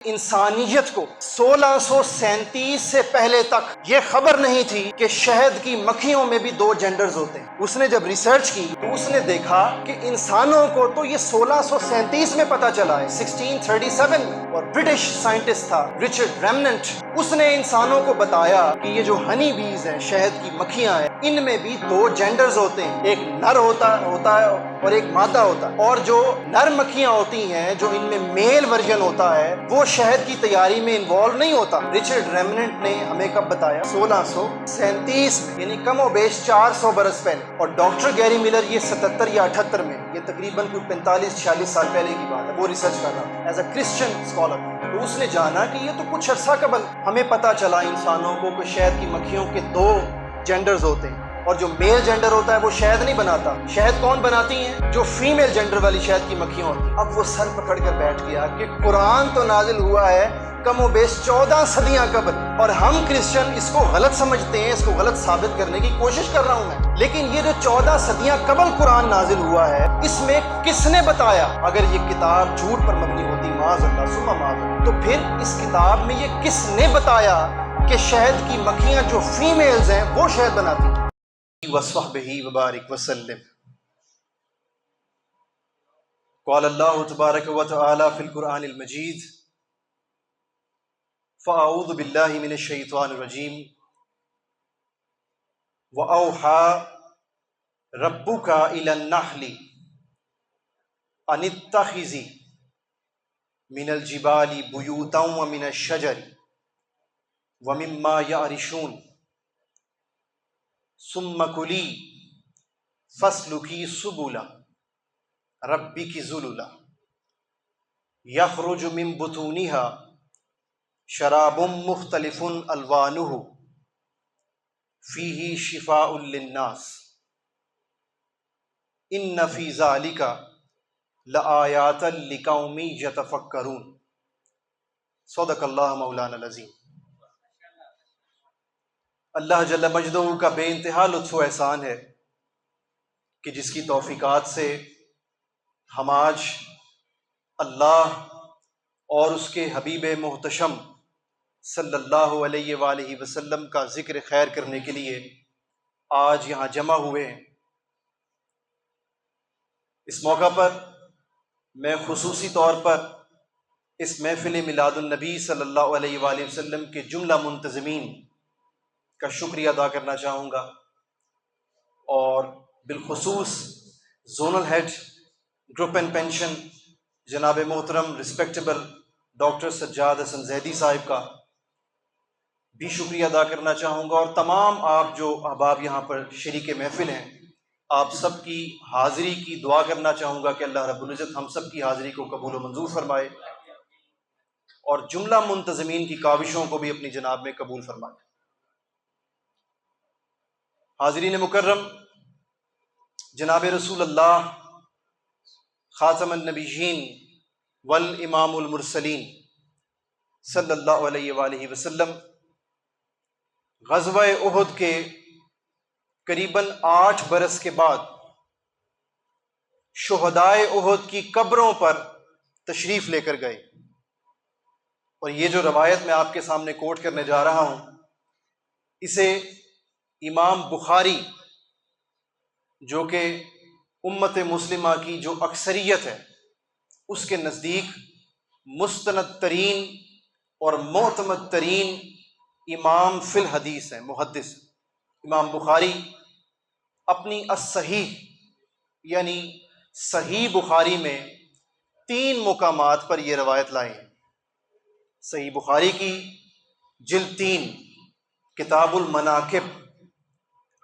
انسانیت کو 1637 سے پہلے تک یہ خبر نہیں تھی کہ شہد کی مکھیوں میں بھی 2 جینڈرز ہوتے ہیں۔ اس نے جب ریسرچ کی تو اس نے دیکھا کہ انسانوں کو تو یہ 1637 میں پتا چلا ہے، 1637 میں، اور برٹش سائنٹسٹ تھا رچرڈ ریمننٹ، اس نے انسانوں کو بتایا کہ یہ جو ہنی بیز ہیں، شہد کی مکھیاں ہیں، ان میں بھی 2 جینڈرز ہوتے ہیں، ایک نر ہوتا ہے اور ایک مادہ ہوتا ہے، اور جو نر مکھیاں ہوتی ہیں، جو ان میں میل ورژن ہوتا ہے، وہ شہد کی تیاری میں انوالو نہیں ہوتا۔ رچرڈ ریمننٹ نے ہمیں کب بتایا؟ 1637 میں، یعنی کم و بیش 400 برس پہلے۔ اور ڈاکٹر گیری ملر یہ 77 یا 78 میں، یہ تقریباً کوئی 45-46 سال پہلے کی بات ہے، وہ ریسرچ کر رہا تھا ایز اے کرسچن اسکالر۔ تو اس نے جانا کہ یہ تو کچھ عرصہ قبل ہمیں پتا چلا انسانوں کو کہ شہد کی مکھیوں کے 2 جینڈرز ہوتے ہیں، اور جو میل جینڈر ہوتا ہے وہ شہد نہیں بناتا۔ شہد کون بناتی ہیں؟ جو فیمیل جینڈر والی شہد کی مکھیاں ہوتی ہیں۔ اب وہ سر پکڑ کر بیٹھ گیا کہ قرآن تو نازل ہوا ہے کم و بیش 14 صدیاں قبل، اور ہم کرسچن اس کو غلط سمجھتے ہیں، اس کو غلط ثابت کرنے کی کوشش کر رہا ہوں میں، لیکن یہ جو 14 صدیاں قبل قرآن نازل ہوا ہے، اس میں کس نے بتایا؟ اگر یہ کتاب جھوٹ پر مبنی ہوتی، معاذ اللہ ثم معاذ اللہ، تو پھر اس کتاب میں یہ کس نے بتایا کہ شہد کی مکھیاں جو فیمیلز ہیں وہ شہد بناتی ہیں؟ وصحبہ وبارک وسلم۔ قال اللہ تبارک و تعالی فی القرآن المجید فاعوذ باللہ من الشیطان الرجیم وَأَوْحَى رَبُّكَ إِلَى النَّحْلِ أَنِ اتَّخِذِي مِنَ الْجِبَالِ بُيُوتًا وَمِنَ الشَّجَرِ وَمِمَّا يَعْرِشُونَ ثُمَّ كُلِي فَاسْلُكِي سُبُلَ رَبِّكِ ذُلُلًا يَخْرُجُ مِن بُطُونِهَا شَرَابٌ مُخْتَلِفٌ أَلْوَانُهُ فِيهِ شِفَاءٌ لِلنَّاسِ إِنَّ فِي ذَلِكَ لَآيَاتًا لِقَوْمٍ يَتَفَكَّرُونَ۔ صدق اللہ مولانا العظیم۔ اللہ جل مجدہ کا بے انتہا لطف و احسان ہے کہ جس کی توفیقات سے ہم آج اللہ اور اس کے حبیب محتشم صلی اللہ علیہ وآلہ وسلم کا ذکر خیر کرنے کے لیے آج یہاں جمع ہوئے ہیں۔ اس موقع پر میں خصوصی طور پر اس محفل میلاد النبی صلی اللہ علیہ وآلہ وسلم کے جملہ منتظمین کا شکریہ ادا کرنا چاہوں گا، اور بالخصوص zonal head group and pension جناب محترم رسپیکٹیبل ڈاکٹر سجاد حسن زیدی صاحب کا بھی شکریہ ادا کرنا چاہوں گا، اور تمام آپ جو احباب یہاں پر شریک محفل ہیں، آپ سب کی حاضری کی دعا کرنا چاہوں گا کہ اللہ رب العزت ہم سب کی حاضری کو قبول و منظور فرمائے، اور جملہ منتظمین کی کاوشوں کو بھی اپنی جناب میں قبول فرمائے۔ حاضرین مکرم، جناب رسول اللہ خاتم النبیین والامام المرسلین صلی اللہ علیہ وآلہ وسلم غزوہ احد کے قریباً 8 برس کے بعد شہدائے احد کی قبروں پر تشریف لے کر گئے، اور یہ جو روایت میں آپ کے سامنے کوٹ کرنے جا رہا ہوں، اسے امام بخاری جو کہ امت مسلمہ کی جو اکثریت ہے اس کے نزدیک مستند ترین اور معتمد ترین امام فی الحدیث ہیں، محدث امام بخاری اپنی الصحیح یعنی صحیح بخاری میں 3 مقامات پر یہ روایت لائے ہیں۔ صحیح بخاری کی جلد 3 کتاب المناقب،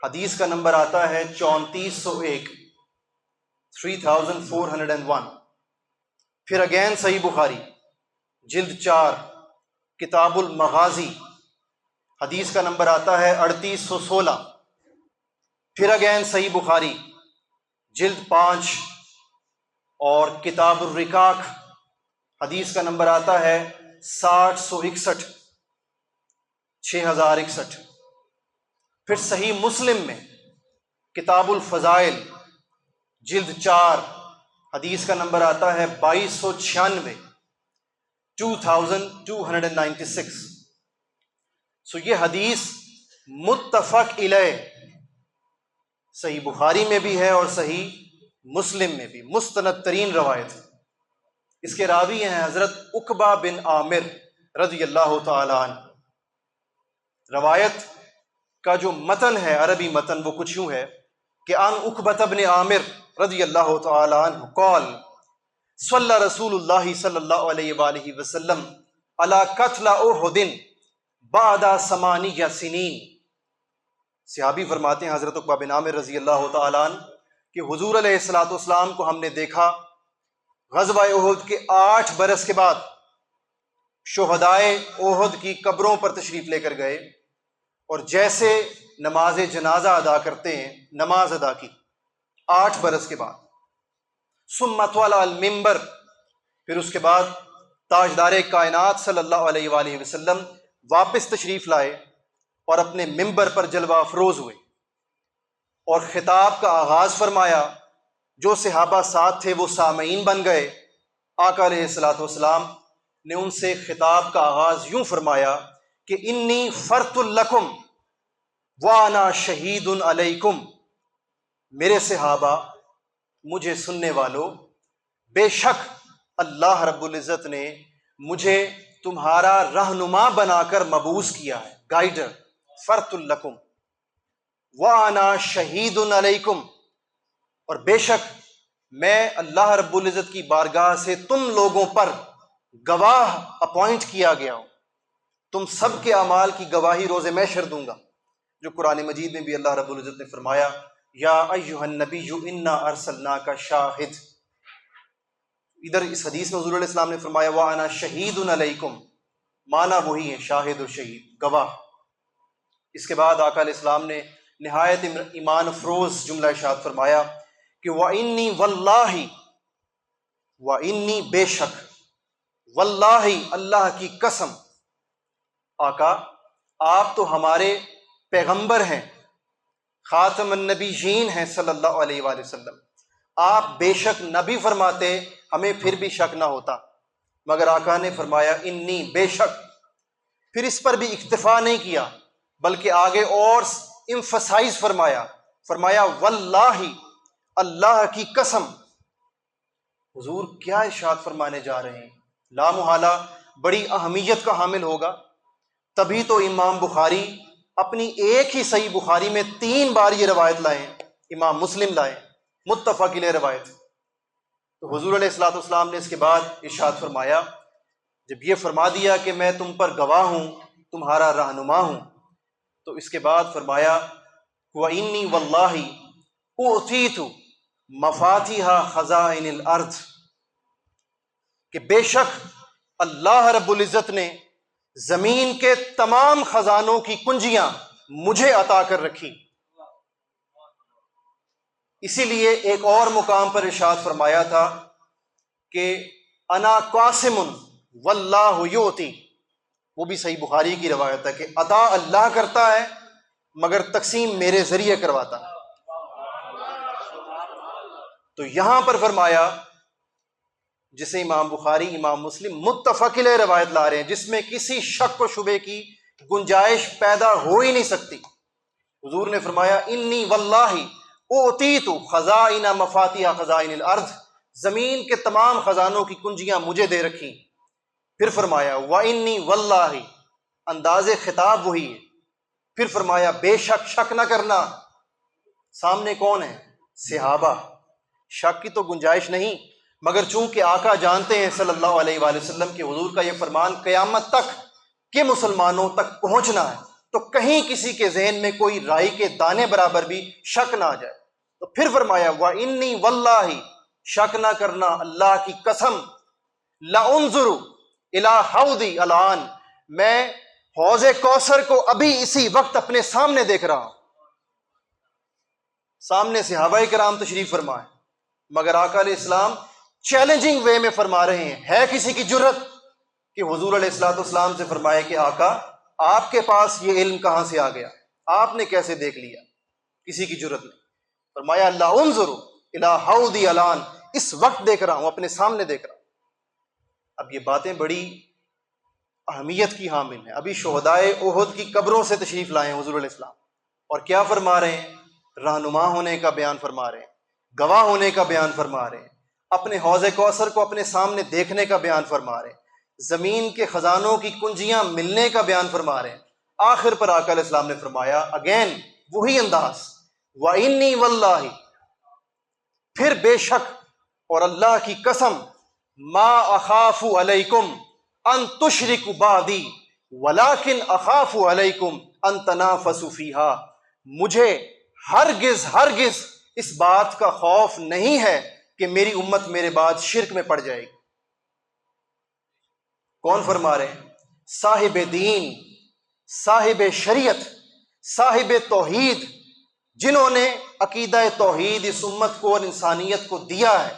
حدیث کا نمبر آتا ہے 3401، 3401۔ پھر اگین صحیح بخاری جلد 4 کتاب المغازی، حدیث کا نمبر آتا ہے 3816۔ پھر اگین صحیح بخاری جلد 5 اور کتاب الرقاق، حدیث کا نمبر آتا ہے 6061، 6061۔ پھر صحیح مسلم میں کتاب الفضائل جلد 4، حدیث کا نمبر آتا ہے 2296۔ 2296. سو یہ حدیث متفق علیہ صحیح بخاری میں بھی ہے اور صحیح مسلم میں بھی، مستند ترین روایت ہے۔ اس کے راوی ہیں حضرت عقبہ بن عامر رضی اللہ تعالی عنہ۔ روایت کا جو متن ہے، عربی متن، وہ کچھ یوں ہے کہ عن عقبہ بن عامر رضی اللہ تعالی عنہ قال صلی رسول اللہ صلی اللہ علیہ وآلہ وسلم علی قتل احد بعد 8 سنین۔ صحابی فرماتے ہیں حضرت عقبہ بن عامر رضی اللہ تعالی عنہ کہ حضور علیہ الصلوۃ والسلام کو ہم نے دیکھا غزوہ احد کے 8 برس کے بعد شہدائے احد کی قبروں پر تشریف لے کر گئے، اور جیسے نماز جنازہ ادا کرتے ہیں نماز ادا کی 8 برس کے بعد۔ ثم طلع المنبر، پھر اس کے بعد تاجدار کائنات صلی اللہ علیہ وآلہ وسلم واپس تشریف لائے اور اپنے منبر پر جلوہ افروز ہوئے اور خطاب کا آغاز فرمایا۔ جو صحابہ ساتھ تھے وہ سامعین بن گئے۔ آقا علیہ الصلوۃ والسلام نے ان سے خطاب کا آغاز یوں فرمایا کہ انی فرت لکم وانا شہید علیکم، میرے صحابہ، مجھے سننے والوں، بے شک اللہ رب العزت نے مجھے تمہارا رہنما بنا کر مبعوث کیا ہے، گائیڈر، فرت لکم وانا شہید علیکم، اور بے شک میں اللہ رب العزت کی بارگاہ سے تم لوگوں پر گواہ اپوائنٹ کیا گیا ہوں، تم سب کے اعمال کی گواہی روز محشر دوں گا، جو قرآن مجید میں بھی اللہ رب العزت نے فرمایا یا ایھا النبی انا ارسلناک شاہد۔ ادھر اس حدیث میں حضور علیہ السلام نے فرمایا وانا شہید علیکم، معنی وہی ہے، شاہد و شہید، گواہ۔ اس کے بعد آقا علیہ السلام نے نہایت ایمان افروز جملہ ارشاد فرمایا کہ وَإِنِّي وَاللَّهِ، وَإِنِّي بے شک، واللہ اللہ کی قسم، آقا آپ تو ہمارے پیغمبر ہیں، خاتم النبیین ہیں صلی اللہ علیہ وآلہ وسلم، آپ بے شک نبی فرماتے ہمیں پھر بھی شک نہ ہوتا، مگر آقا نے فرمایا انی بے شک، پھر اس پر بھی اکتفا نہیں کیا بلکہ آگے اور امفسائز فرمایا واللہ اللہ کی قسم۔ حضور کیا ارشاد فرمانے جا رہے ہیں؟ لا محالہ بڑی اہمیت کا حامل ہوگا، تبھی تو امام بخاری اپنی ایک ہی صحیح بخاری میں 3 بار یہ روایت لائے، امام مسلم لائے، متفق علیہ روایت۔ تو حضور علیہ الصلوۃ والسلام نے اس کے بعد ارشاد فرمایا، جب یہ فرما دیا کہ میں تم پر گواہ ہوں، تمہارا رہنما ہوں، تو اس کے بعد فرمایا وَإِنِّي وَاللَّهِ أُعْطِيتُ مَفَاتِحَ خَزَائِنِ الْأَرْضِ، کہ بے شک اللہ رب العزت نے زمین کے تمام خزانوں کی کنجیاں مجھے عطا کر رکھی۔ اسی لیے ایک اور مقام پر ارشاد فرمایا تھا کہ انا قاسم واللہ یؤتی، وہ بھی صحیح بخاری کی روایت ہے کہ عطا اللہ کرتا ہے مگر تقسیم میرے ذریعے کرواتا ہے۔ تو یہاں پر فرمایا، جسے امام بخاری امام مسلم متفق علیہ روایت لا رہے ہیں، جس میں کسی شک و شبے کی گنجائش پیدا ہو ہی نہیں سکتی، حضور نے فرمایا انی واللہ اوتیت خزائن مفاتیح خزائن الارض، زمین کے تمام خزانوں کی کنجیاں مجھے دے رکھی۔ پھر فرمایا وانی واللہ، انداز خطاب وہی ہے، پھر فرمایا بے شک، شک نہ کرنا۔ سامنے کون ہے؟ صحابہ، شک کی تو گنجائش نہیں، مگر چونکہ آقا جانتے ہیں صلی اللہ علیہ وآلہ وسلم کہ حضور کا یہ فرمان قیامت تک کے مسلمانوں تک پہنچنا ہے، تو کہیں کسی کے ذہن میں کوئی رائی کے دانے برابر بھی شک نہ آ جائے۔ تو پھر فرمایا وَإِنِّي وَاللَّهِ، شک نہ کرنا اللہ کی قسم، لَأُنظُرُ إِلَىٰ حَوْضِ الْآن، میں حوض کوثر کو ابھی اسی وقت اپنے سامنے دیکھ رہا ہوں۔ سامنے صحابہ کرام تشریف فرمائے، مگر آقا علیہ السلام چیلنجنگ وے میں فرما رہے ہیں۔ ہے کسی کی جرت کہ حضور علیہ الصلوۃ والسلام سے فرمائے کہ آقا آپ کے پاس یہ علم کہاں سے آ گیا، آپ نے کیسے دیکھ لیا؟ کسی کی جرت نہیں۔ فرمایا اللہ انظر الی حوض الان، اس وقت دیکھ رہا ہوں، اپنے سامنے دیکھ رہا ہوں۔ اب یہ باتیں بڑی اہمیت کی حامل ہیں. ابھی شہدائے احد کی قبروں سے تشریف لائے ہیں حضور علیہ السلام، اور کیا فرما رہے ہیں؟ رہنما ہونے کا بیان فرما رہے ہیں، گواہ ہونے کا بیان فرما رہے ہیں، اپنے حوض کوثر کو اپنے سامنے دیکھنے کا بیان فرما رہے ہیں، زمین کے خزانوں کی کنجیاں ملنے کا بیان فرما رہے ہیں. آخر پر آقا علیہ السلام نے فرمایا اگین وہی انداز، وَإِنِّي وَاللَّهِ، پھر بے شک اور اللہ کی قسم، ما اخاف علیکم ان تشرکوا بعدی ولکن اخاف علیکم ان تنافسوا فیہا، مجھے ہرگز اس بات کا خوف نہیں ہے کہ میری امت میرے بعد شرک میں پڑ جائے گی. کون فرما رہے ہیں؟ صاحب دین، صاحب شریعت، صاحب توحید، جنہوں نے عقیدہ توحید اس امت کو اور انسانیت کو دیا ہے.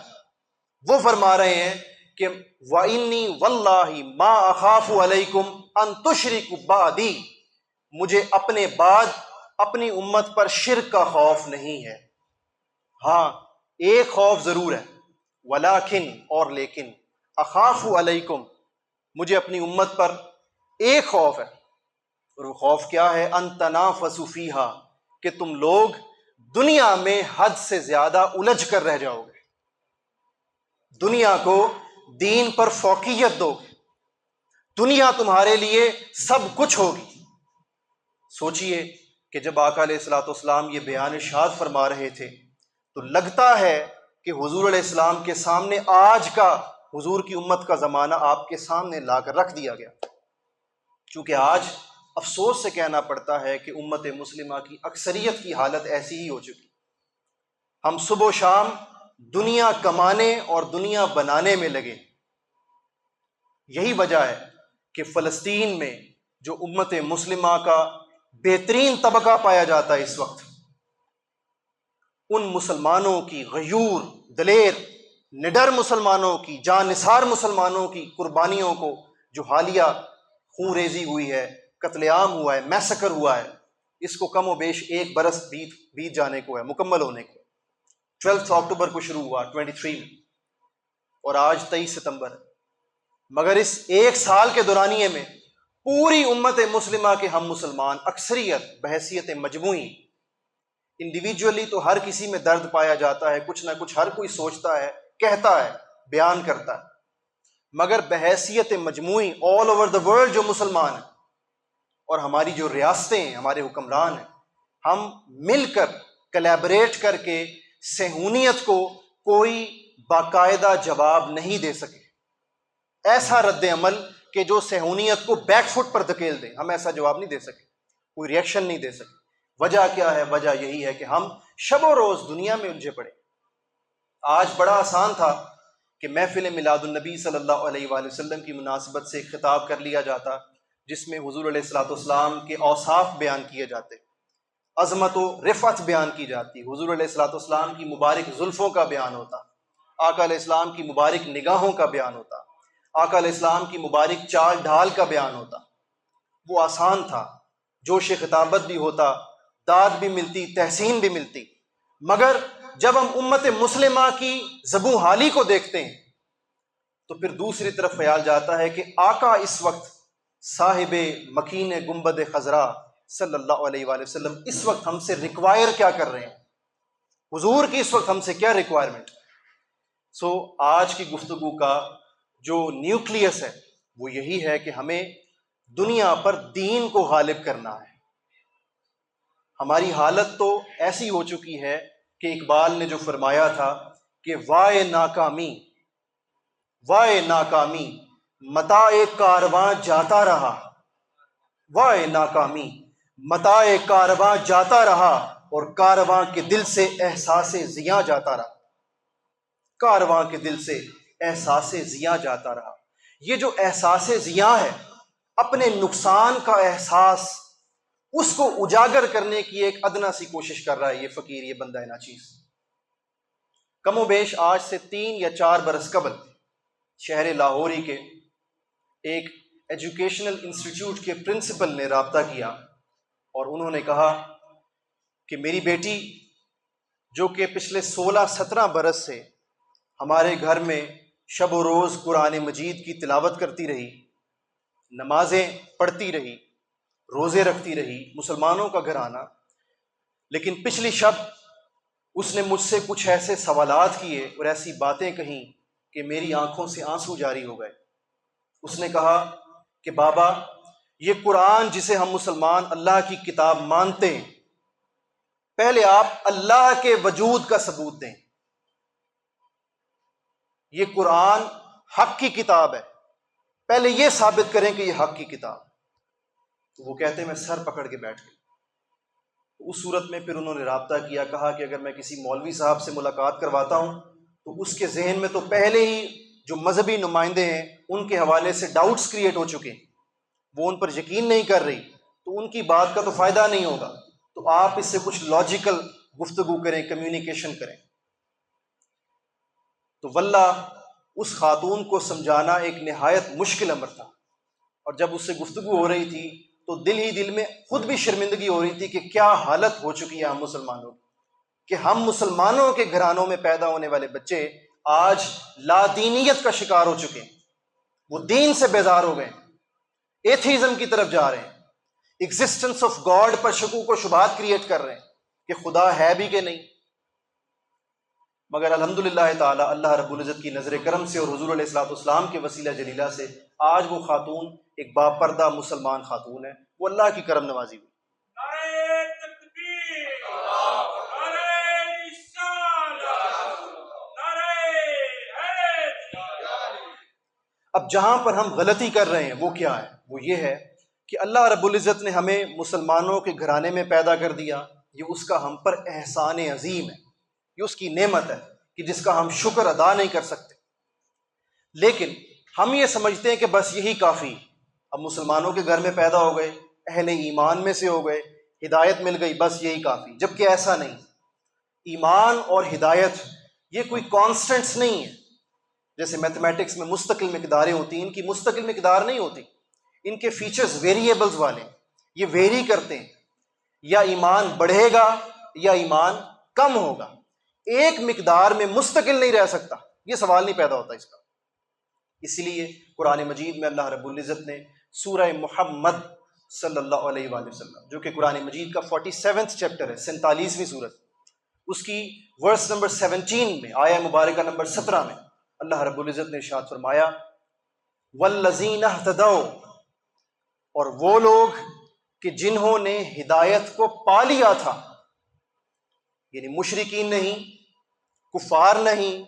وہ فرما رہے ہیں کہ وَإِنِّي وَاللَّهِ مَا أَخَافُ عَلَيْكُمْ أَن تُشْرِكُوا بَعْدِي، مجھے اپنے بعد اپنی امت پر شرک کا خوف نہیں ہے. ہاں ایک خوف ضرور ہے، ولیکن، اور لیکن، اخاف علیکم، مجھے اپنی امت پر ایک خوف ہے، اور وہ خوف کیا ہے؟ ان تنافسوا فیہا، کہ تم لوگ دنیا میں حد سے زیادہ الجھ کر رہ جاؤ گے، دنیا کو دین پر فوقیت دو گے، دنیا تمہارے لیے سب کچھ ہوگی. سوچئے کہ جب آقا علیہ الصلوۃ والسلام یہ بیان ارشاد فرما رہے تھے تو لگتا ہے کہ حضور علیہ السلام کے سامنے آج کا حضور کی امت کا زمانہ آپ کے سامنے لا کر رکھ دیا گیا. چونکہ آج افسوس سے کہنا پڑتا ہے کہ امت مسلمہ کی اکثریت کی حالت ایسی ہی ہو چکی. ہم صبح و شام دنیا کمانے اور دنیا بنانے میں لگے. یہی وجہ ہے کہ فلسطین میں جو امت مسلمہ کا بہترین طبقہ پایا جاتا ہے اس وقت، ان مسلمانوں کی غیور، دلیر، نڈر مسلمانوں کی، جان نثار مسلمانوں کی قربانیوں کو جو حالیہ خون ریزی ہوئی ہے، قتل عام ہوا ہے، میسکر ہوا ہے، اس کو کم و بیش ایک برس بیت جانے کو ہے، مکمل ہونے کو. 12 اکتوبر کو شروع ہوا 23 میں، اور آج 23 ستمبر ہے. مگر اس ایک سال کے دورانیے میں پوری امت مسلمہ کے ہم مسلمان اکثریت بحیثیت مجموعی، انڈیویجولی تو ہر کسی میں درد پایا جاتا ہے، کچھ نہ کچھ ہر کوئی سوچتا ہے، کہتا ہے، بیان کرتا ہے، مگر بحیثیت مجموعی آل اوور دا ورلڈ جو مسلمان ہیں اور ہماری جو ریاستیں ہیں، ہمارے حکمران ہیں، ہم مل کر کلیبریٹ کر کے صہیونیت کو کوئی باقاعدہ جواب نہیں دے سکے. ایسا رد عمل کہ جو صہیونیت کو بیک فٹ پر دھکیل دے، ہم ایسا جواب نہیں دے سکے، کوئی ریئیکشن نہیں دے سکے. وجہ کیا ہے؟ وجہ یہی ہے کہ ہم شب و روز دنیا میں الجھے پڑے. آج بڑا آسان تھا کہ محفل میلاد النبی صلی اللہ علیہ وآلہ وسلم کی مناسبت سے خطاب کر لیا جاتا، جس میں حضور علیہ الصلوۃ والسلام کے اوصاف بیان کیے جاتے، عظمت و رفعت بیان کی جاتی، حضور علیہ الصلوۃ والسلام کی مبارک زلفوں کا بیان ہوتا، آقا علیہ السلام کی مبارک نگاہوں کا بیان ہوتا، آقا علیہ السلام کی مبارک چال ڈھال کا بیان ہوتا. وہ آسان تھا، جوش خطابت بھی ہوتا، داد بھی ملتی، تحسین بھی ملتی. مگر جب ہم امت مسلمہ کی زبوں حالی کو دیکھتے ہیں تو پھر دوسری طرف خیال جاتا ہے کہ آقا اس وقت صاحب مکین گنبد خضرا صلی اللہ علیہ وآلہ وسلم اس وقت ہم سے ریکوائر کیا کر رہے ہیں، حضور کی اس وقت ہم سے کیا ریکوائرمنٹ. سو آج کی گفتگو کا جو نیوکلیس ہے وہ یہی ہے کہ ہمیں دنیا پر دین کو غالب کرنا ہے. ہماری حالت تو ایسی ہو چکی ہے کہ اقبال نے جو فرمایا تھا کہ وائے ناکامی، وائے ناکامی متاع کارواں جاتا رہا، وائے ناکامی متاع کارواں جاتا رہا، اور کارواں کے دل سے احساس زیاں جاتا رہا، کارواں کے دل سے احساس زیاں جاتا رہا. یہ جو احساس زیاں ہے، اپنے نقصان کا احساس، اس کو اجاگر کرنے کی ایک ادنا سی کوشش کر رہا ہے یہ فقیر، یہ بندہ ناچیز. کم و بیش آج سے 3 یا 4 برس قبل شہر لاہوری کے ایک ایجوکیشنل انسٹیٹیوٹ کے پرنسپل نے رابطہ کیا، اور انہوں نے کہا کہ میری بیٹی جو کہ پچھلے 16-17 برس سے ہمارے گھر میں شب و روز قرآن مجید کی تلاوت کرتی رہی، نمازیں پڑھتی رہی، روزے رکھتی رہی، مسلمانوں کا گھرانہ. لیکن پچھلی شب اس نے مجھ سے کچھ ایسے سوالات کیے اور ایسی باتیں کہیں کہ میری آنکھوں سے آنسو جاری ہو گئے. اس نے کہا کہ بابا، یہ قرآن جسے ہم مسلمان اللہ کی کتاب مانتے ہیں، پہلے آپ اللہ کے وجود کا ثبوت دیں. یہ قرآن حق کی کتاب ہے، پہلے یہ ثابت کریں کہ یہ حق کی کتاب. تو وہ کہتے ہیں میں سر پکڑ کے بیٹھ گئی. اس صورت میں پھر انہوں نے رابطہ کیا، کہا کہ اگر میں کسی مولوی صاحب سے ملاقات کرواتا ہوں تو اس کے ذہن میں تو پہلے ہی جو مذہبی نمائندے ہیں ان کے حوالے سے ڈاؤٹس کریٹ ہو چکے ہیں، وہ ان پر یقین نہیں کر رہی، تو ان کی بات کا تو فائدہ نہیں ہوگا. تو آپ اس سے کچھ لاجیکل گفتگو کریں، کمیونیکیشن کریں. تو واللہ اس خاتون کو سمجھانا ایک نہایت مشکل امر تھا. اور جب اس سے گفتگو ہو رہی تھی تو دل ہی دل میں خود بھی شرمندگی ہو رہی تھی کہ کیا حالت ہو چکی ہے ہم مسلمانوں کی، کہ ہم مسلمانوں کے گھرانوں میں پیدا ہونے والے بچے آج لا دینیت کا شکار ہو چکے ہیں. وہ دین سے بیزار ہو گئے، ایتھیزم کی طرف جا رہے ہیں، ایگزسٹنس آف گاڈ پر شکوک و شبہات کریٹ کر رہے ہیں کہ خدا ہے بھی کہ نہیں. مگر الحمدللہ تعالی اللہ رب العزت کی نظر کرم سے اور حضور علیہ الصلوۃ والسلام کے وسیلہ جلیلہ سے آج وہ خاتون ایک باپردہ مسلمان خاتون ہے. وہ اللہ کی کرم نوازی ہوئی. نعرہ تکبیر، نعرہ رسالت، نعرہ حیدر. اب جہاں پر ہم غلطی کر رہے ہیں وہ کیا ہے؟ وہ یہ ہے کہ اللہ رب العزت نے ہمیں مسلمانوں کے گھرانے میں پیدا کر دیا. یہ اس کا ہم پر احسان عظیم ہے، یہ اس کی نعمت ہے کہ جس کا ہم شکر ادا نہیں کر سکتے. لیکن ہم یہ سمجھتے ہیں کہ بس یہی کافی، اب مسلمانوں کے گھر میں پیدا ہو گئے، اہل ایمان میں سے ہو گئے، ہدایت مل گئی، بس یہی کافی. جبکہ ایسا نہیں. ایمان اور ہدایت یہ کوئی کانسٹنٹس نہیں ہے. جیسے میتھمیٹکس میں مستقل مقداریں ہوتی ہیں، ان کی مستقل مقدار نہیں ہوتی، ان کے فیچرز ویریبلز والے ہیں، یہ ویری کرتے ہیں. یا ایمان بڑھے گا یا ایمان کم ہوگا، ایک مقدار میں مستقل نہیں رہ سکتا. یہ سوال نہیں پیدا ہوتا اس کا. اسی لیے قرآن مجید میں اللہ رب العزت نے سورہ محمد صلی اللہ علیہ وآلہ وسلم، جو کہ قرآن مجید کا 47 چیپٹر ہے، 47ویں سورت، اس کی ورس نمبر 17 میں، آیہ مبارکہ نمبر 17 میں اللہ رب العزت نے ارشاد فرمایا والذین اہتدوا، اور وہ لوگ کہ جنہوں نے ہدایت کو پا لیا تھا، یعنی مشرکین نہیں، کفار نہیں،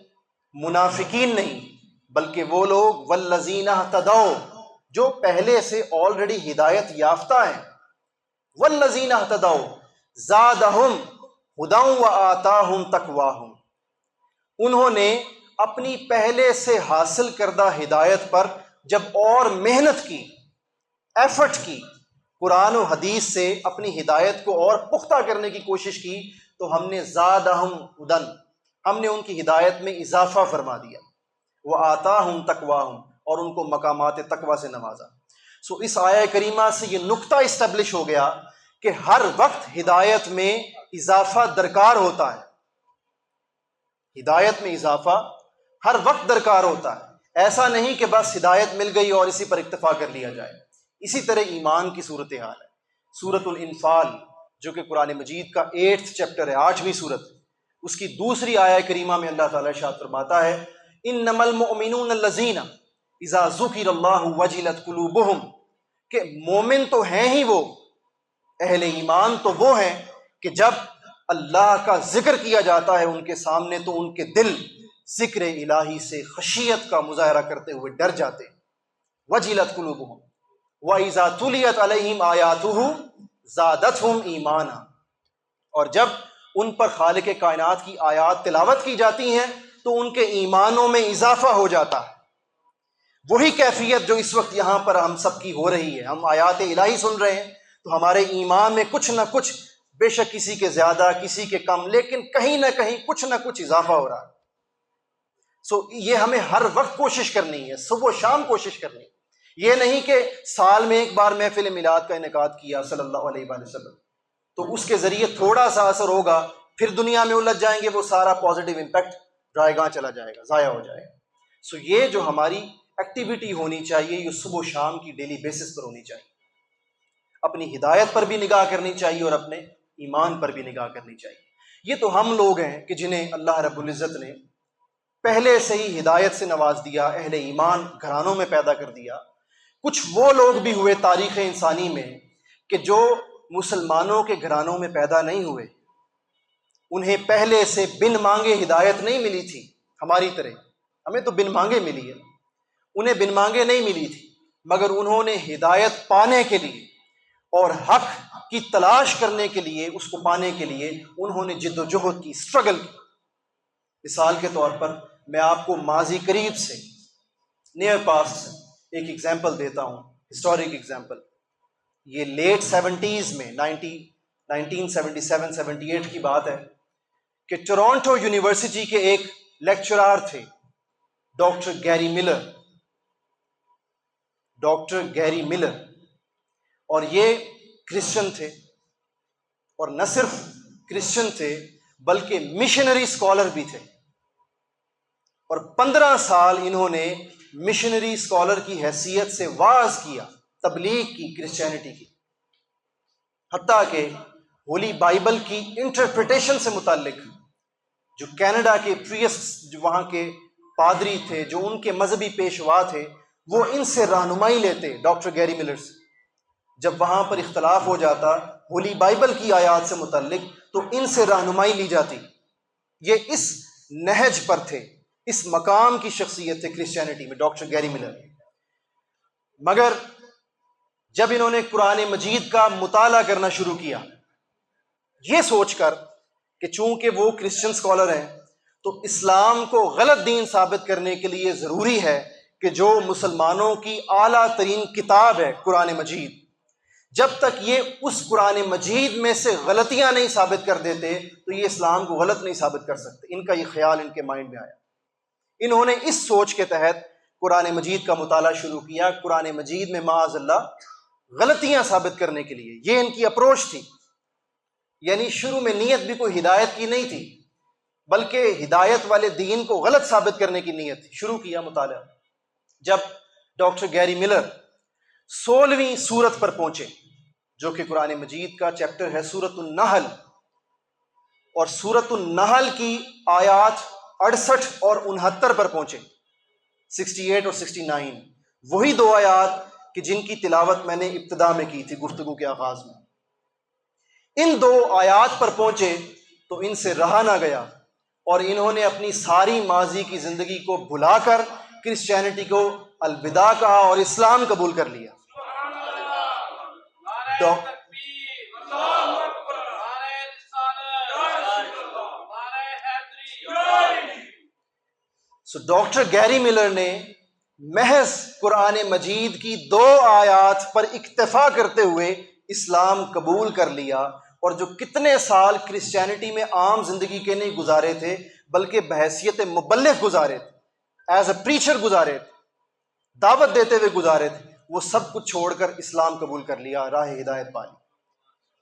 منافقین نہیں، بلکہ وہ لوگ والذین اہتدوا جو پہلے سے آلریڈی ہدایت یافتہ ہیں. والذین اہتدوا زادہم ہدی وآتاہم تقواہم، انہوں نے اپنی پہلے سے حاصل کردہ ہدایت پر جب اور محنت کی، ایفرٹ کی، قرآن و حدیث سے اپنی ہدایت کو اور پختہ کرنے کی کوشش کی، تو ہم نے زادہم ہدن، ہم نے ان کی ہدایت میں اضافہ فرما دیا. وآتاہم تقواہم، اور ان کو مقامات تقوی سے نوازا. سو اس آیہ کریمہ سے یہ نقطہ اسٹیبلش ہو گیا کہ ہر وقت ہدایت میں اضافہ درکار ہوتا ہے. ہدایت میں اضافہ ہر وقت درکار ہوتا ہے. ایسا نہیں کہ بس ہدایت مل گئی اور اسی پر اکتفا کر لیا جائے. اسی طرح ایمان کی صورتحال ہے. سورۃ الانفال جو کہ قرآن مجید کا 8 چیپٹر ہے، 8ویں سورت، اس کی دوسری آیہ کریمہ میں اللہ تعالیٰ ارشاد فرماتا ہے انما المؤمنون الذین اذا ذکر اللہ وجلت قلوبہم، کہ مومن تو ہیں ہی وہ، اہل ایمان تو وہ ہیں کہ جب اللہ کا ذکر کیا جاتا ہے ان کے سامنے تو ان کے دل ذکر الہی سے خشیت کا مظاہرہ کرتے ہوئے ڈر جاتے ہیں. وجلت قلوبہم وَإِذَا تُلِيَتْ عَلَيْهِمْ آيَاتُهُ زَادَتْهُمْ ایمانا، اور جب ان پر خالق کائنات کی آیات تلاوت کی جاتی ہیں تو ان کے ایمانوں میں اضافہ ہو جاتا ہے. وہی کیفیت جو اس وقت یہاں پر ہم سب کی ہو رہی ہے. ہم آیات الہی سن رہے ہیں تو ہمارے ایمان میں کچھ نہ کچھ، بے شک کسی کے زیادہ کسی کے کم، لیکن کہیں نہ کہیں کچھ نہ کچھ اضافہ ہو رہا ہے. سو یہ ہمیں ہر وقت کوشش کرنی ہے، صبح و شام کوشش کرنی ہے. یہ نہیں کہ سال میں ایک بار محفل میلاد کا انعقاد کیا صلی اللہ علیہ وآلہ وسلم تو اس کے ذریعے تھوڑا سا اثر ہوگا، پھر دنیا میں الجھ جائیں گے، وہ سارا پازیٹیو امپیکٹ رائے گاں چلا جائے گا، ضائع ہو جائے گا. سو یہ جو ہماری ایکٹیویٹی ہونی چاہیے یہ صبح و شام کی ڈیلی بیسس پر ہونی چاہیے. اپنی ہدایت پر بھی نگاہ کرنی چاہیے اور اپنے ایمان پر بھی نگاہ کرنی چاہیے. یہ تو ہم لوگ ہیں کہ جنہیں اللہ رب العزت نے پہلے سے ہی ہدایت سے نواز دیا، اہل ایمان گھرانوں میں پیدا کر دیا. کچھ وہ لوگ بھی ہوئے تاریخ انسانی میں کہ جو مسلمانوں کے گھرانوں میں پیدا نہیں ہوئے، انہیں پہلے سے بن مانگے ہدایت نہیں ملی تھی. ہماری طرح ہمیں تو بن مانگے ملی ہے، انہیں بن مانگے نہیں ملی تھی، مگر انہوں نے ہدایت پانے کے لیے اور حق کی تلاش کرنے کے لیے، اس کو پانے کے لیے انہوں نے جد و جہد کی، اسٹرگل کی. مثال کے طور پر میں آپ کو ماضی قریب سے، نیئر پاسٹ سے ایک ایگزامپل دیتا ہوں، ہسٹورک ایگزامپل. یہ لیٹ 70s میں 1977-78 کی بات ہے کہ ٹورانٹو یونیورسٹی کے ایک لیکچرار تھے ڈاکٹر گیری ملر، اور یہ کرسچن تھے، اور نہ صرف کرسچن تھے بلکہ مشنری اسکالر بھی تھے. اور 15 سال انہوں نے مشنری اسکالر کی حیثیت سے واعظ کیا، تبلیغ کی کرسچینٹی کی. حتیٰ کہ ہولی بائبل کی انٹرپریٹیشن سے متعلق جو کینیڈا کے پریسٹ، جو وہاں کے پادری تھے، جو ان کے مذہبی پیشوا تھے، وہ ان سے رہنمائی لیتے ڈاکٹر گیری ملر سے. جب وہاں پر اختلاف ہو جاتا ہولی بائبل کی آیات سے متعلق تو ان سے رہنمائی لی جاتی. یہ اس نہج پر تھے، اس مقام کی شخصیت تھے کرسچینٹی میں ڈاکٹر گیری ملر. مگر جب انہوں نے قرآن مجید کا مطالعہ کرنا شروع کیا، یہ سوچ کر کہ چونکہ وہ کرسچن اسکالر ہیں تو اسلام کو غلط دین ثابت کرنے کے لیے ضروری ہے کہ جو مسلمانوں کی اعلیٰ ترین کتاب ہے قرآن مجید، جب تک یہ اس قرآن مجید میں سے غلطیاں نہیں ثابت کر دیتے تو یہ اسلام کو غلط نہیں ثابت کر سکتے. ان کا یہ خیال ان کے مائنڈ میں آیا. انہوں نے اس سوچ کے تحت قرآن مجید کا مطالعہ شروع کیا، قرآن مجید میں معاذ اللہ غلطیاں ثابت کرنے کے لیے. یہ ان کی اپروچ تھی. یعنی شروع میں نیت بھی کوئی ہدایت کی نہیں تھی، بلکہ ہدایت والے دین کو غلط ثابت کرنے کی نیت تھی. شروع کیا مطالعہ. جب ڈاکٹر گیری ملر 16ویں سورت پر پہنچے، جو کہ قرآن مجید کا چیپٹر ہے سورۃ النحل، اور سورۃ النحل کی آیات 68 اور 69 پر پہنچے، 68 اور 69، وہی 2 آیات کہ جن کی تلاوت میں نے ابتدا میں کی تھی گفتگو کے آغاز میں. ان 2 آیات پر پہنچے تو ان سے رہا نہ گیا، اور انہوں نے اپنی ساری ماضی کی زندگی کو بھلا کر کرسچینٹی کو الوداع کہا اور اسلام قبول کر لیا. ڈاکٹر گیری ملر نے محض قرآن مجید کی 2 آیات پر اکتفا کرتے ہوئے اسلام قبول کر لیا، اور جو کتنے سال کرسچینٹی میں عام زندگی کے نہیں گزارے تھے بلکہ بحیثیت مبلغ گزارے تھے، ایز اے پریچر گزارے تھے، دعوت دیتے ہوئے گزارے تھے، وہ سب کچھ چھوڑ کر اسلام قبول کر لیا، راہ ہدایت پا لی.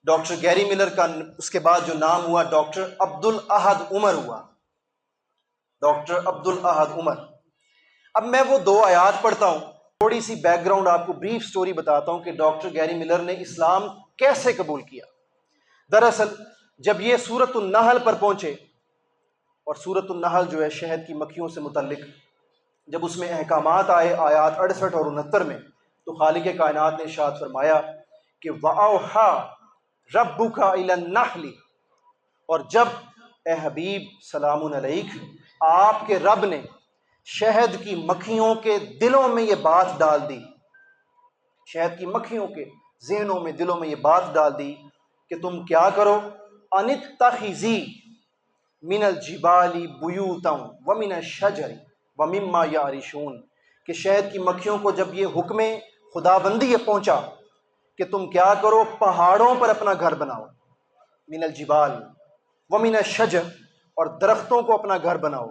ڈاکٹر گیری ملر کا اس کے بعد جو نام ہوا ڈاکٹر عبد الاحد عمر ہوا، ڈاکٹر عبد الاحد عمر. اب میں وہ 2 آیات پڑھتا ہوں، تھوڑی سی بیک گراؤنڈ آپ کو بریف سٹوری بتاتا ہوں کہ ڈاکٹر گیری ملر نے اسلام کیسے قبول کیا. دراصل جب یہ سورۃ النحل پر پہنچے، اور سورۃ النحل جو ہے شہد کی مکھیوں سے متعلق، جب اس میں احکامات آئے آیات 68 اور 69 میں، تو خالق کائنات نے ارشاد فرمایا کہ وَأَوْحَى رَبُّكَ إِلَى النَّحْلِ، اور جب اے حبیب سلام علیک آپ کے رب نے شہد کی مکھیوں کے دلوں میں یہ بات ڈال دی، شہد کی مکھیوں کے ذہنوں میں، دلوں میں یہ بات ڈال دی کہ تم کیا کرو، انِتَّخِذِي مِنَ الْجِبَالِ بُيُوتًا وَمِنَ الشَّجَرِ وَمِمَّا يَعْرِشُونَ، کہ شہد کی مکھیوں کو جب یہ حکم خدابندی پہنچا کہ تم کیا کرو، پہاڑوں پر اپنا گھر بناؤ، من الجبال ومن الشجر، اور درختوں کو اپنا گھر بناؤ،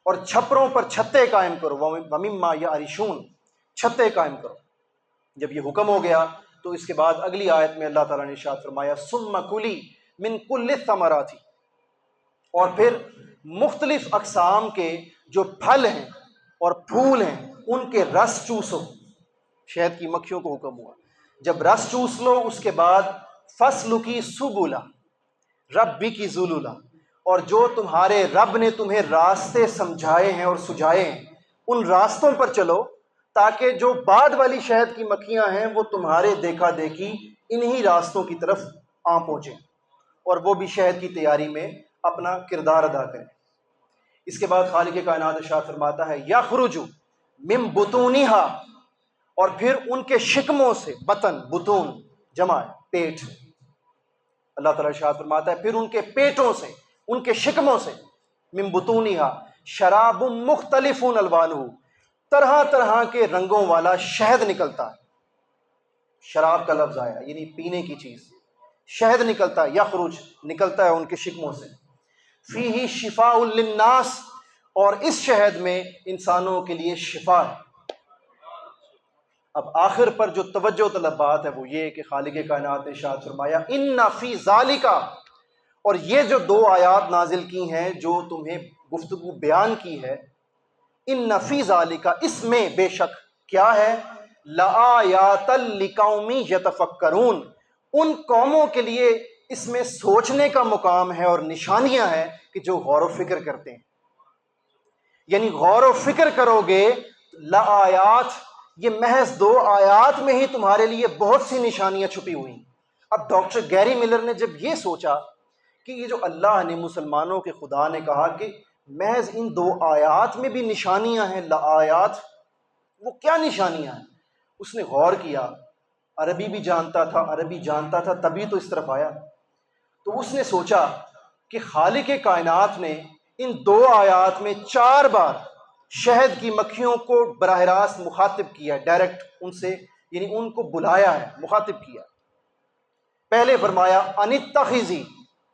اور چھپروں پر چھتے قائم کرو، ومما یعرشون، چھتے قائم کرو. جب یہ حکم ہو گیا تو اس کے بعد اگلی آیت میں اللہ تعالیٰ نے ارشاد فرمایا ثم کلی من کل الثمرات، اور پھر مختلف اقسام کے جو پھل ہیں اور پھول ہیں ان کے رس چوسو. شہد کی مکھیوں کو حکم ہوا جب رس چوس لو اس کے بعد فَاسْلُكِي سُبُلَ رَبِّكِ ذُلُلًا، اور جو تمہارے رب نے تمہیں راستے سمجھائے ہیں اور سجھائے ہیں ان راستوں پر چلو، تاکہ جو بعد والی شہد کی مکھیاں ہیں وہ تمہارے دیکھا دیکھی انہی راستوں کی طرف آ پہنچیں اور وہ بھی شہد کی تیاری میں اپنا کردار ادا کریں. اس کے بعد خالق کائنات ارشاد فرماتا ہے یخرج من بطونها، اور پھر ان کے شکموں سے، بطن بطون جمع ہے پیٹ، اللہ تعالیٰ ارشاد فرماتا ہے پھر ان کے پیٹوں سے، ان کے شکموں سے، من بطونها شراب مختلف الوانہ، طرح طرح کے رنگوں والا شہد نکلتا ہے. شراب کا لفظ آیا یعنی پینے کی چیز، شہد نکلتا ہے، یخرج نکلتا ہے ان کے شکموں سے. فیہ شفاء للناس، اور اس شہد میں انسانوں کے لیے شفا ہے. اب آخر پر جو توجہ طلب بات ہے وہ یہ کہ خالق کائنات نے ارشاد فرمایا ان فی ذالک، اور یہ جو دو آیات نازل کی ہیں جو تمہیں گفتگو بیان کی ہے، ان فی ذالک اس میں بے شک کیا ہے، لآیات لقوم یتفکرون، ان قوموں کے لیے اس میں سوچنے کا مقام ہے اور نشانیاں ہیں کہ جو غور و فکر کرتے ہیں. یعنی غور و فکر کرو گے لآیات، یہ محض دو آیات میں ہی تمہارے لیے بہت سی نشانیاں چھپی ہوئی. اب ڈاکٹر گیری ملر نے جب یہ سوچا کہ یہ جو اللہ نے مسلمانوں کے خدا نے کہا کہ محض ان دو آیات میں بھی نشانیاں ہیں، لآیات، وہ کیا نشانیاں ہیں؟ اس نے غور کیا، عربی بھی جانتا تھا تبھی تو اس طرف آیا. تو اس نے سوچا کہ خالق کائنات نے ان دو آیات میں 4 بار شہد کی مکھیوں کو براہ راست مخاطب کیا، ڈائریکٹ ان سے، یعنی ان کو بلایا ہے، مخاطب کیا. پہلے فرمایا انتخذی،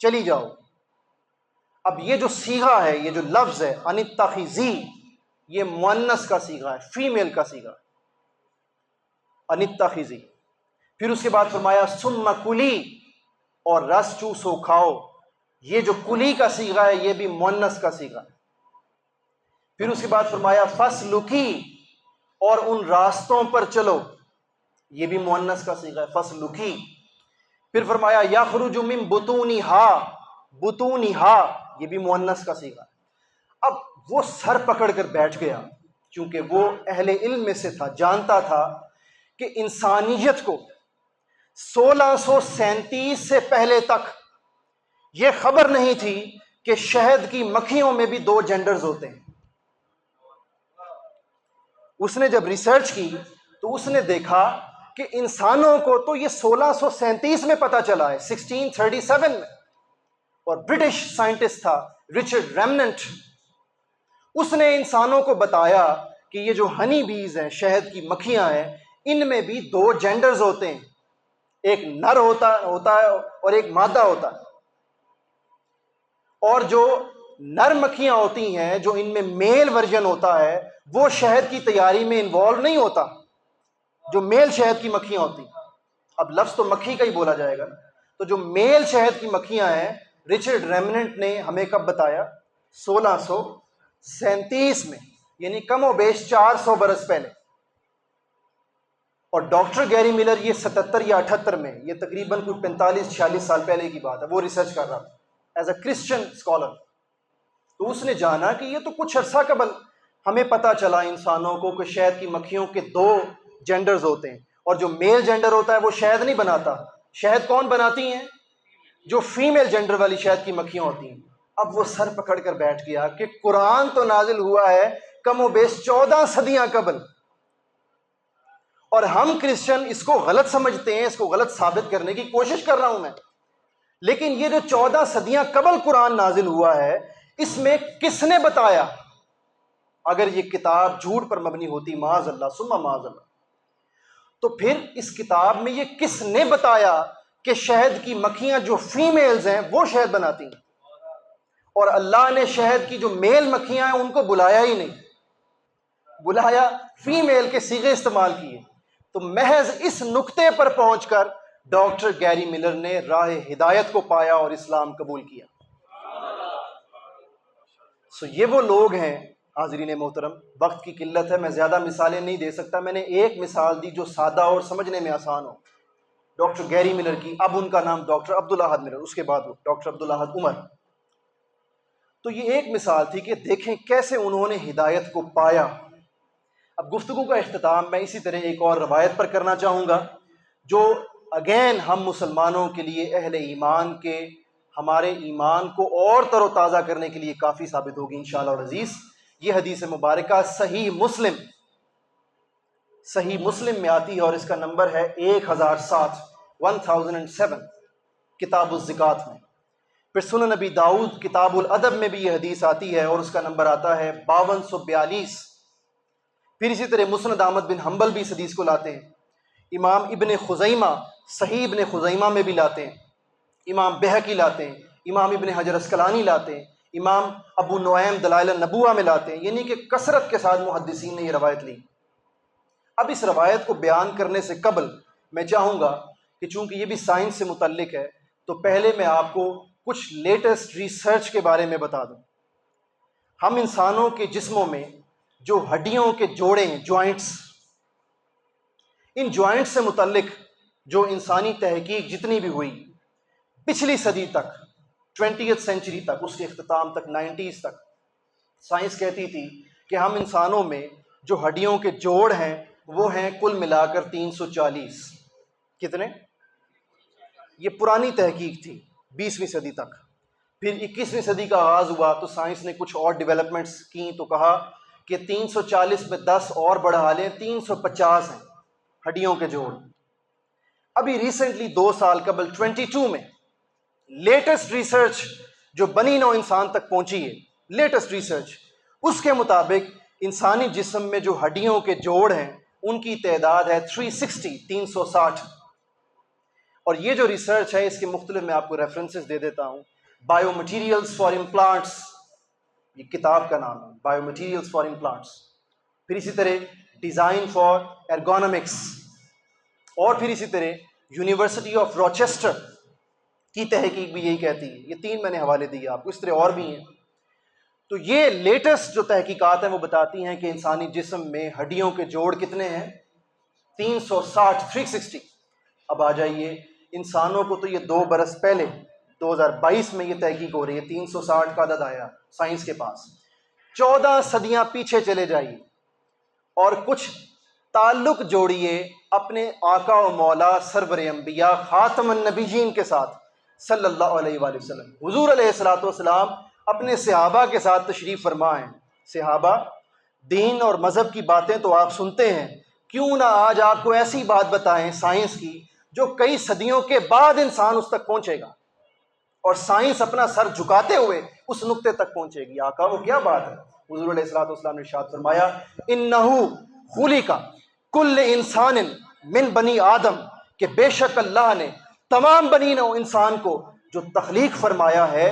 چلی جاؤ. اب یہ جو صیغہ ہے، یہ جو لفظ ہے انتخذی، یہ مؤنث کا صیغہ ہے، فیمیل کا صیغہ ہے، انتخذی. پھر اس کے بعد فرمایا ثم کلی، اور رس چوسو کھاؤ. یہ جو کلی کا صیغہ ہے یہ بھی مؤنث کا صیغہ ہے. پھر اس کے بعد فرمایا فَاسْلُكِي، اور ان راستوں پر چلو، یہ بھی مؤنث کا صیغہ ہے، فَاسْلُكِي. پھر فرمایا یخرج من بطونها، یہ بھی مؤنث کا صیغہ ہے. اب وہ سر پکڑ کر بیٹھ گیا، چونکہ وہ اہل علم میں سے تھا، جانتا تھا کہ انسانیت کو 1637 سے پہلے تک یہ خبر نہیں تھی کہ شہد کی مکھیوں میں بھی 2 جینڈرز ہوتے ہیں. اس نے جب ریسرچ کی تو اس نے دیکھا کہ انسانوں کو تو یہ 1637 میں پتہ چلا ہے، 1637 میں. اور برٹش سائنٹسٹ تھا رچرڈ ریمننٹ، اس نے انسانوں کو بتایا کہ یہ جو ہنی بیز ہیں، شہد کی مکھیاں ہیں، ان میں بھی 2 جینڈرز ہوتے ہیں، ایک نر ہوتا ہے اور ایک مادہ ہوتا ہے. اور جو نر مکھیاں ہوتی ہیں، جو ان میں میل ورژن ہوتا ہے، وہ شہد کی تیاری میں انوالو نہیں ہوتا، جو میل شہد کی مکھیاں ہوتی ہیں. اب لفظ تو مکھی کا ہی بولا جائے گا. تو جو میل شہد کی مکھیاں ہیں، رچرڈ ریمننٹ نے ہمیں کب بتایا؟ 1637 میں، یعنی کم و بیش 400 برس پہلے. اور ڈاکٹر گیری ملر یہ 77 یا 78 میں، یہ تقریباً کوئی 45-46 سال پہلے کی بات ہے، وہ ریسرچ کر رہا تھا ایز اے کرسچن اسکالر. تو اس نے جانا کہ یہ تو کچھ عرصہ قبل ہمیں پتہ چلا انسانوں کو کہ شہد کی مکھیوں کے 2 جینڈرز ہوتے ہیں، اور جو میل جینڈر ہوتا ہے وہ شہد نہیں بناتا. شہد کون بناتی ہیں؟ جو فیمیل جینڈر والی شہد کی مکھیاں ہوتی ہیں. اب وہ سر پکڑ کر بیٹھ گیا کہ قرآن تو نازل ہوا ہے کم و بیش 14 صدیاں قبل، اور ہم کرسچن اس کو غلط سمجھتے ہیں، اس کو غلط ثابت کرنے کی کوشش کر رہا ہوں میں. لیکن یہ جو 14 صدیاں قبل قرآن نازل ہوا ہے، اس میں کس نے بتایا؟ اگر یہ کتاب جھوٹ پر مبنی ہوتی، معاذ اللہ ثم معاذ اللہ، تو پھر اس کتاب میں یہ کس نے بتایا کہ شہد کی مکھیاں جو فیمیلز ہیں وہ شہد بناتی ہیں؟ اور اللہ نے شہد کی جو میل مکھیاں ہیں ان کو بلایا ہی نہیں، بلایا فیمیل کے صیغے استعمال کیے. تو محض اس نقطے پر پہنچ کر ڈاکٹر گیری ملر نے راہ ہدایت کو پایا اور اسلام قبول کیا. سو یہ وہ لوگ ہیں حاضرین محترم، وقت کی قلت ہے، میں زیادہ مثالیں نہیں دے سکتا، میں نے ایک مثال دی جو سادہ اور سمجھنے میں آسان ہو، ڈاکٹر گیری ملر کی، اب ان کا نام ڈاکٹر عبدالاحد ملر، اس کے بعد ڈاکٹر عبدالاحد عمر۔ تو یہ ایک مثال تھی کہ دیکھیں کیسے انہوں نے ہدایت کو پایا۔ اب گفتگو کا اختتام میں اسی طرح ایک اور روایت پر کرنا چاہوں گا جو اگین ہم مسلمانوں کے لیے، اہل ایمان کے، ہمارے ایمان کو اور تر و تازہ کرنے کے لیے کافی ثابت ہوگی انشاءاللہ العزیز۔ یہ حدیث مبارکہ صحیح مسلم میں آتی ہے اور اس کا نمبر ہے 1007 کتاب الزکوٰۃ میں۔ پھر سنن نبی داؤد کتاب الادب میں بھی یہ حدیث آتی ہے اور اس کا نمبر آتا ہے 5242۔ پھر اسی طرح مسند احمد بن حنبل بھی اس حدیث کو لاتے ہیں، امام ابن خزیمہ صحیح ابن خزیمہ میں بھی لاتے ہیں، امام بہقی لاتے ہیں، امام ابن حجر اسقلانی لاتے ہیں، امام ابو نعیم دلائل النبوہ میں لاتے ہیں، یعنی کہ کثرت کے ساتھ محدثین نے یہ روایت لی۔ اب اس روایت کو بیان کرنے سے قبل میں چاہوں گا کہ چونکہ یہ بھی سائنس سے متعلق ہے تو پہلے میں آپ کو کچھ لیٹسٹ ریسرچ کے بارے میں بتا دوں۔ ہم انسانوں کے جسموں میں جو ہڈیوں کے جوڑے ہیں، جوائنٹس، ان جوائنٹس سے متعلق جو انسانی تحقیق جتنی بھی ہوئی پچھلی صدی تک، 20th سینچری تک، اس کے اختتام تک، 90s تک، سائنس کہتی تھی کہ ہم انسانوں میں جو ہڈیوں کے جوڑ ہیں وہ ہیں کل ملا کر 340۔ کتنے؟ یہ پرانی تحقیق تھی 20ویں صدی تک۔ پھر 21ویں صدی کا آغاز ہوا تو سائنس نے کچھ اور ڈیولپمنٹس کی تو کہا کہ 340 میں 10 اور بڑھا لیں، 350 ہیں ہڈیوں کے جوڑ۔ ابھی ریسنٹلی 2 سال قبل 22 میں لیٹسٹ ریسرچ جو بنی نوع انسان تک پہنچی ہے، لیٹسٹ ریسرچ، اس کے مطابق انسانی جسم میں جو ہڈیوں کے جوڑ ہیں ان کی تعداد ہے 360۔ اور یہ جو ریسرچ ہے اس کے مختلف میں آپ کو ریفرنسز دے دیتا ہوں۔ بایو مٹیریلز فار امپلانٹس، یہ کتاب کا نام ہے، بایو مٹیریلز فار امپلانٹس۔ پھر اسی طرح ڈیزائن فار ایرگونومکس، اور پھر اسی طرح یونیورسٹی آف روچیسٹر کی تحقیق بھی یہی کہتی ہے۔ یہ 3 میں نے حوالے دیے آپ کو، اس طرح اور بھی ہیں۔ تو یہ لیٹسٹ جو تحقیقات ہیں وہ بتاتی ہیں کہ انسانی جسم میں ہڈیوں کے جوڑ کتنے ہیں؟ 360۔ اب آ جائیے، انسانوں کو تو یہ 2 برس پہلے 2022 میں یہ تحقیق ہو رہی ہے، 360 کا عدد آیا سائنس کے پاس۔ 14 صدیاں پیچھے چلے جائیے اور کچھ تعلق جوڑیے اپنے آقا و مولا سرور انبیاء خاتم النبیین کے ساتھ صلی اللہ علیہ وآلہ وسلم۔ حضور علیہ الصلوۃ والسلام اپنے صحابہ کے ساتھ تشریف فرما ہیں۔ صحابہ، دین اور مذہب کی باتیں تو آپ سنتے ہیں، کیوں نہ آج آپ کو ایسی بات بتائیں سائنس کی جو کئی صدیوں کے بعد انسان اس تک پہنچے گا اور سائنس اپنا سر جھکاتے ہوئے اس نقطے تک پہنچے گی۔ آقا وہ کیا بات ہے؟ حضور علیہ الصلوۃ والسلام نے ارشاد فرمایا، انہ خلق کل انسان من بنی آدم، کہ بے شک اللہ نے تمام بنی نوع انسان کو جو تخلیق فرمایا ہے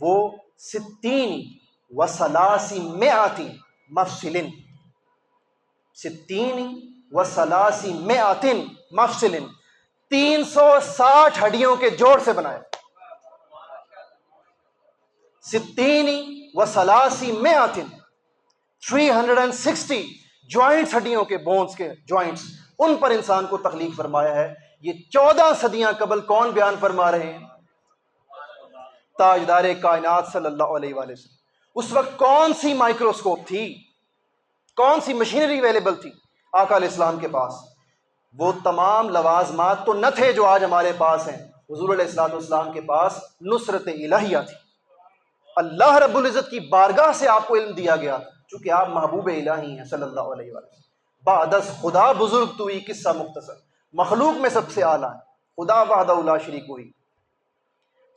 وہ 60 و 300 مفصل، 60 و 300 مفصل، 360 ہڈیوں کے جوڑ سے بنایا۔ 60 و 300 360 جوائنٹس، ہڈیوں کے، بونز کے جوائنٹس، ان پر انسان کو تخلیق فرمایا ہے۔ یہ 14 صدیاں قبل کون بیان فرما رہے ہیں؟ تاجدار کائنات صلی اللہ علیہ وآلہ وسلم۔ اس وقت کون سی مائکروسکوپ تھی، کون سی مشینری اویلیبل تھی آقا علیہ السلام کے پاس؟ وہ تمام لوازمات تو نہ تھے جو آج ہمارے پاس ہیں۔ حضور علیہ السلام کے پاس نصرت الہیہ تھی، اللہ رب العزت کی بارگاہ سے آپ کو علم دیا گیا، چونکہ آپ محبوب الہی ہیں صلی اللہ علیہ وآلہ وسلم۔ بعد از خدا بزرگ توئی، قصہ مختصر، مخلوق میں سب سے اعلیٰ ہے، خدا وحدہ لا شریک ہوئی۔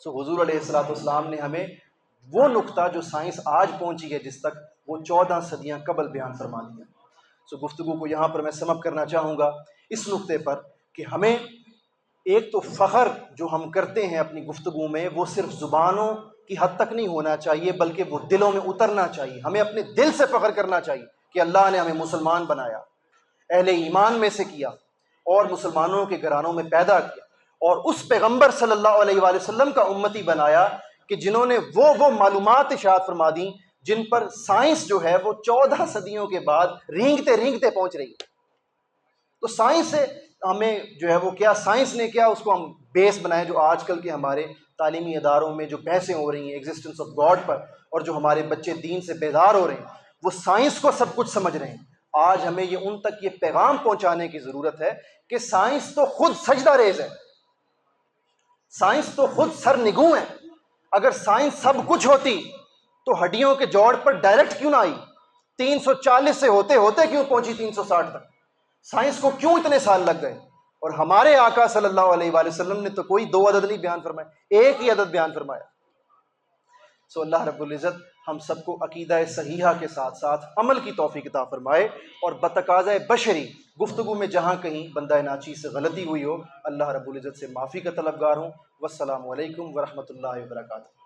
سو حضور علیہ السلام نے ہمیں وہ نقطہ جو سائنس آج پہنچی ہے جس تک، وہ 14 صدیاں قبل بیان فرما دیا۔ سو گفتگو کو یہاں پر میں سم اپ کرنا چاہوں گا اس نقطے پر کہ ہمیں ایک تو فخر جو ہم کرتے ہیں اپنی گفتگو میں وہ صرف زبانوں کی حد تک نہیں ہونا چاہیے بلکہ وہ دلوں میں اترنا چاہیے۔ ہمیں اپنے دل سے فخر کرنا چاہیے کہ اللہ نے ہمیں مسلمان بنایا، اہل ایمان میں سے کیا اور مسلمانوں کے گھرانوں میں پیدا کیا، اور اس پیغمبر صلی اللہ علیہ وآلہ وسلم کا امتی بنایا کہ جنہوں نے وہ معلومات ارشاد فرما دیں جن پر سائنس جو ہے وہ 14 صدیوں کے بعد رینگتے رینگتے پہنچ رہی ہے۔ تو سائنس سے ہمیں جو ہے وہ کیا، سائنس نے کیا اس کو ہم بیس بنائے، جو آج کل کے ہمارے تعلیمی اداروں میں جو بحثیں ہو رہی ہیں ایگزسٹنس آف گاڈ پر، اور جو ہمارے بچے دین سے بیدار ہو رہے ہیں، وہ سائنس کو سب کچھ سمجھ رہے ہیں۔ آج ہمیں یہ ان تک یہ پیغام پہنچانے کی ضرورت ہے کہ سائنس تو خود سجدہ ریز ہے، سائنس تو خود سر نگوں ہے۔ اگر سائنس سب کچھ ہوتی تو ہڈیوں کے جوڑ پر ڈائریکٹ کیوں نہ آئی؟ 340 سے ہوتے ہوتے کیوں پہنچی 360 تک؟ سائنس کو کیوں اتنے سال لگ گئے؟ اور ہمارے آقا صلی اللہ علیہ وآلہ وسلم نے تو کوئی 2 عدد نہیں بیان فرمائے، ایک ہی عدد بیان فرمایا۔ سو اللہ رب العزت ہم سب کو عقیدہ صحیحہ کے ساتھ ساتھ عمل کی توفیق عطا فرمائے، اور بتقاضۂ بشری گفتگو میں جہاں کہیں بندہ ناچیز سے غلطی ہوئی ہو، اللہ رب العزت سے معافی کا طلبگار ہوں۔ والسلام علیکم ورحمۃ اللہ وبرکاتہ۔